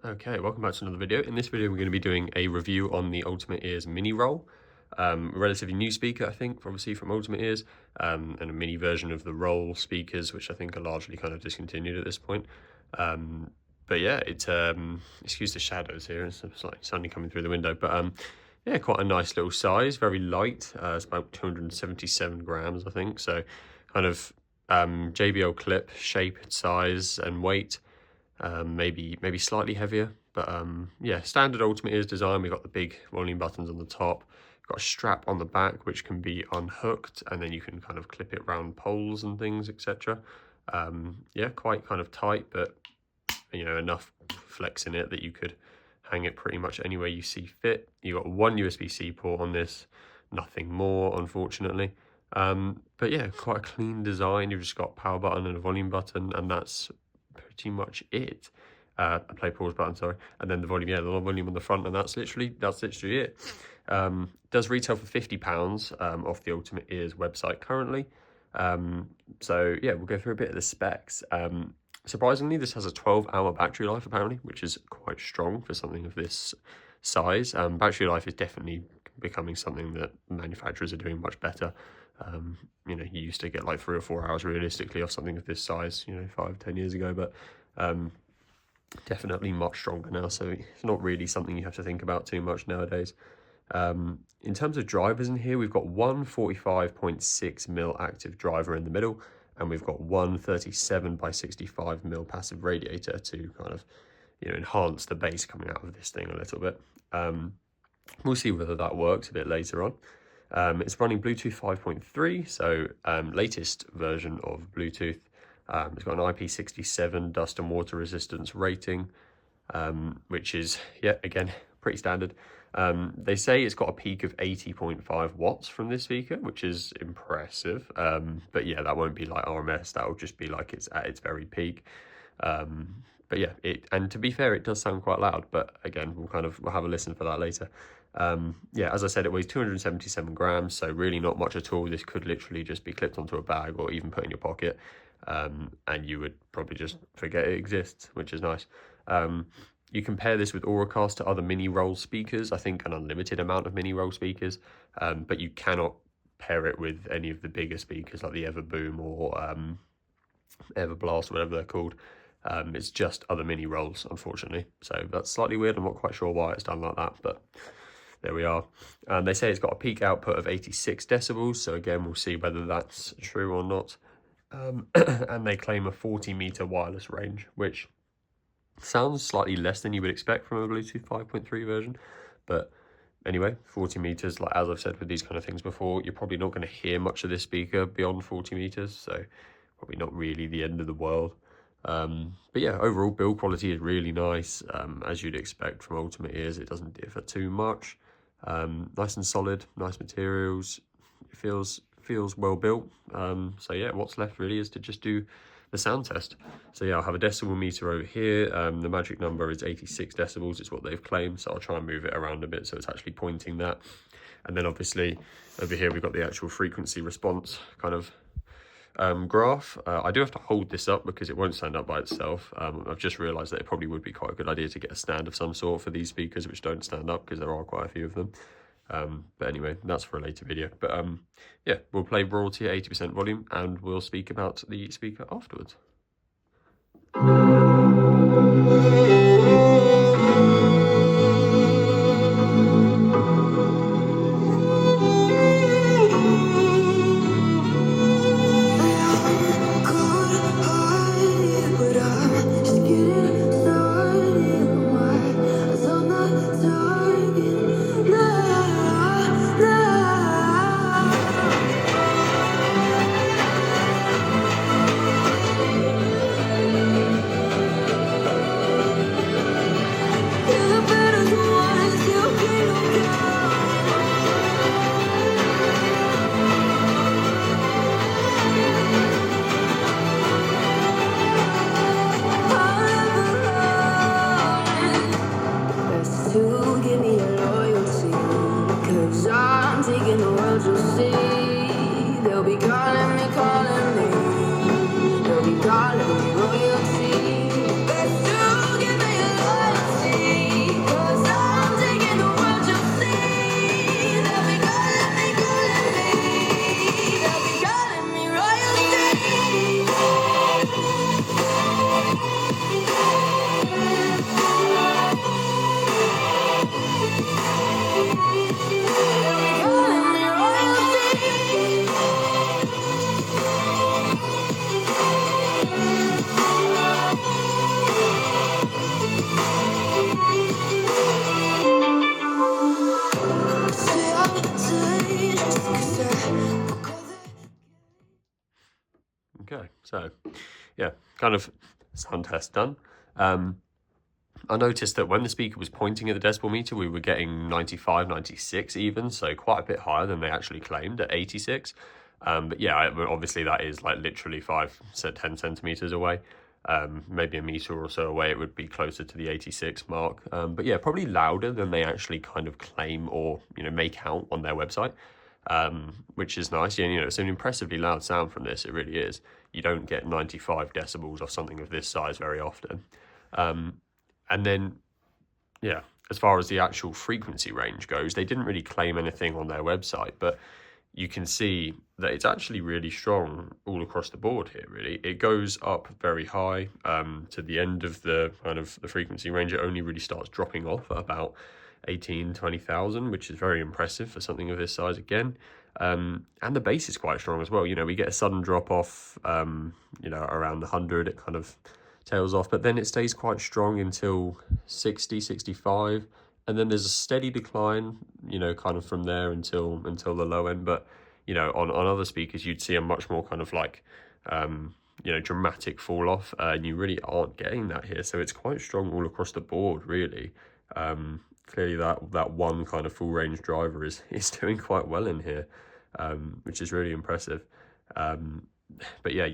Okay, welcome back to another video. In this video, we're going to be doing a review on the Ultimate Ears MINIROLL. A relatively new speaker, I think, obviously from Ultimate Ears, and a mini version of the Roll speakers, which I think are largely kind of discontinued at this point. But yeah, it's, excuse the shadows here, it's like sunny coming through the window, but yeah, quite a nice little size, very light. It's about 277 grams, I think, so kind of JBL clip shape, size and weight. Maybe slightly heavier, but yeah, standard Ultimate Ears design. We've got the big volume buttons on the top. We've got a strap on the back which can be unhooked, and then you can kind of clip it around poles and things, etc. Yeah, quite kind of tight, but you know, enough flex in it that you could hang it pretty much anywhere you see fit. You got one USB-C port on this, nothing more, unfortunately. But yeah, quite a clean design. You've just got a power button and a volume button, and that's pretty much it. A play pause button, sorry, and then the volume, yeah, the volume on the front, and that's literally it. Does retail for £50 off the Ultimate Ears website currently. So yeah, we'll go through a bit of the specs. Surprisingly, this has a 12-hour battery life apparently, which is quite strong for something of this size. Battery life is definitely becoming something that manufacturers are doing much better. You know, you used to get like 3 or 4 hours realistically off something of this size, you know, 5-10 years ago, but definitely much stronger now, so it's not really something you have to think about too much nowadays. In terms of drivers in here, we've got one 45.6mm active driver in the middle, and we've got one 37x65mm passive radiator to kind of, you know, enhance the bass coming out of this thing a little bit. We'll see whether that works a bit later on. It's running Bluetooth 5.3, so latest version of Bluetooth. It's got an IP67 dust and water resistance rating, which is, yeah, again, pretty standard. They say it's got a peak of 80.5 watts from this speaker, which is impressive. But yeah, that won't be like RMS, that'll just be like it's at its very peak. But yeah, and to be fair, it does sound quite loud, but again, we'll have a listen for that later. Yeah, as I said, it weighs 277 grams, so really not much at all. This could literally just be clipped onto a bag or even put in your pocket, and you would probably just forget it exists, which is nice. You compare this with Auracast to other MINIROLL speakers, I think an unlimited amount of MINIROLL speakers, but you cannot pair it with any of the bigger speakers like the Everboom or Everblast, whatever they're called. It's just other MINIROLLs, unfortunately, so that's slightly weird. I'm not quite sure why it's done like that, but there we are. They say it's got a peak output of 86 decibels, so again, we'll see whether that's true or not. And they claim a 40-meter wireless range, which sounds slightly less than you would expect from a Bluetooth 5.3 version, but anyway, 40 meters, like as I've said with these kind of things before, you're probably not going to hear much of this speaker beyond 40 meters, so probably not really the end of the world. But yeah, overall build quality is really nice, as you'd expect from Ultimate Ears. It doesn't differ too much. Nice and solid, nice materials. It feels well built. So yeah, what's left really is to just do the sound test. So yeah, I'll have a decibel meter over here. The magic number is 86 decibels. It's what they've claimed, so I'll try and move it around a bit so it's actually pointing that. And then obviously over here we've got the actual frequency response kind of graph. I do have to hold this up because it won't stand up by itself. I've just realized that it probably would be quite a good idea to get a stand of some sort for these speakers which don't stand up, because there are quite a few of them. But anyway, that's for a later video. But yeah, we'll play royalty at 80% volume and we'll speak about the speaker afterwards. yeah, kind of sound test done. I noticed that when the speaker was pointing at the decibel meter, we were getting 95, 96 even, so quite a bit higher than they actually claimed at 86. But yeah, obviously that is like literally 10 centimeters away. Maybe a meter or so away, it would be closer to the 86 mark. But yeah, probably louder than they actually kind of claim or, make out on their website, which is nice. Yeah, it's an impressively loud sound from this. It really is. You don't get 95 decibels off something of this size very often. And then, yeah, as far as the actual frequency range goes, they didn't really claim anything on their website, but you can see that it's actually really strong all across the board here, really. It goes up very high to the end of the kind of the frequency range. It only really starts dropping off at about 18, 20,000, which is very impressive for something of this size again. And the bass is quite strong as well. We get a sudden drop off, around the 100, it kind of tails off, but then it stays quite strong until 60, 65, and then there's a steady decline, kind of from there until the low end. But on other speakers you'd see a much more kind of like dramatic fall off, and you really aren't getting that here. So it's quite strong all across the board, really. Clearly that one kind of full range driver is doing quite well in here, which is really impressive. But yeah,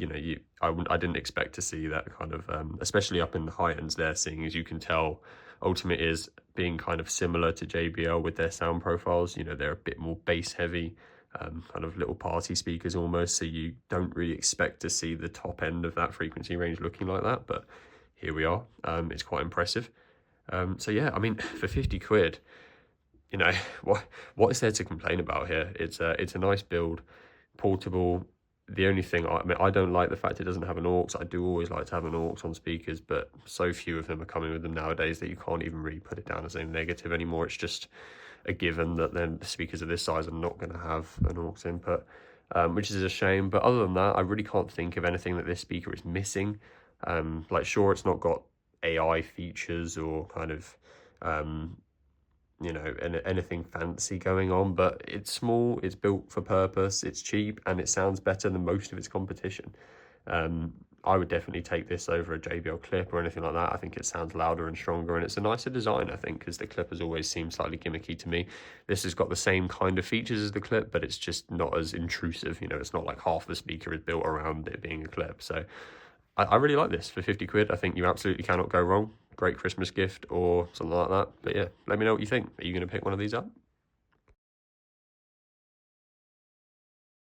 I didn't expect to see that kind of, especially up in the high ends there, seeing as you can tell, Ultimate is being kind of similar to JBL with their sound profiles. They're a bit more bass heavy, kind of little party speakers almost, so you don't really expect to see the top end of that frequency range looking like that, but here we are. It's quite impressive. So yeah, I mean, for 50 quid, what is there to complain about here? It's a nice build, portable. The only thing, I don't like the fact it doesn't have an aux. I do always like to have an aux on speakers, but so few of them are coming with them nowadays that you can't even really put it down as a negative anymore. It's just a given that then the speakers of this size are not going to have an aux input, which is a shame. But other than that, I really can't think of anything that this speaker is missing. Like, sure, it's not got AI features or kind of, anything fancy going on, but it's small, it's built for purpose, it's cheap, and it sounds better than most of its competition. I would definitely take this over a JBL Clip or anything like that. I think it sounds louder and stronger, and it's a nicer design, I think, because the Clip has always seemed slightly gimmicky to me. This has got the same kind of features as the Clip, but it's just not as intrusive. It's not like half the speaker is built around it being a Clip. So I really like this for 50 quid. I think you absolutely cannot go wrong. Great Christmas gift or something like that. But yeah, let me know what you think. Are you going to pick one of these up?